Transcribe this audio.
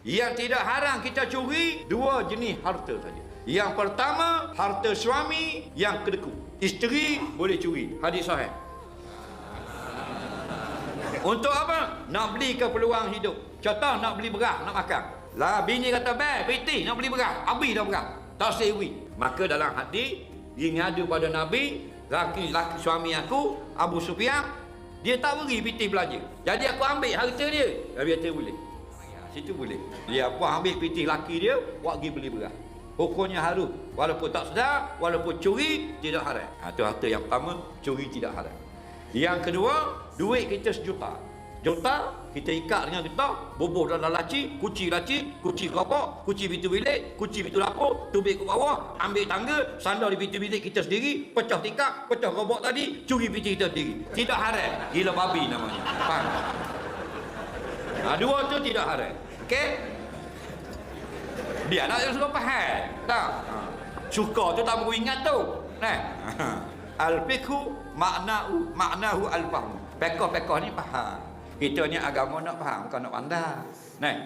Yang tidak haram kita curi dua jenis harta saja. Yang pertama, harta suami. Yang kedua, isteri boleh curi. Hadis sahih. Untuk apa? Nak beli keperluan hidup. Contoh nak beli beras, nak makan. Lah bini kata, "Beh, piti nak beli beras. Habis dah beras. Tak sewi." Maka dalam hadis dia ngadu pada Nabi, laki suami aku Abu Sufyan, dia tak beri piti belanja. Jadi aku ambil harta dia. Nabi kata boleh. Situ boleh. Dia apa ambil piti laki dia, buat pergi beli beras. Hukumnya harus. Walaupun tak sedar, walaupun curi, tidak haram. Itu harta yang pertama, curi tidak haram. Yang kedua, duit kita 1 juta. Juta, kita ikat dengan kita, bubuh dalam laci, kunci gerobak, kunci pintu bilik, kunci pintu dapur, tubik ke bawah, ambil tangga, sandar di pintu bilik kita sendiri, pecah tikar, pecah gerobak tadi, curi pintu kita sendiri. Tidak haram. Gila babi namanya. Faham? Dua tu tidak haram. Okey? Dia nak suruh faham. Tak? Suka tu tak perlu ingat tu. Nah. Al-fiqhu maknahu al-fahm. Fiqh ni faham. Kita ni agama nak faham, bukan nak pandai. Nah.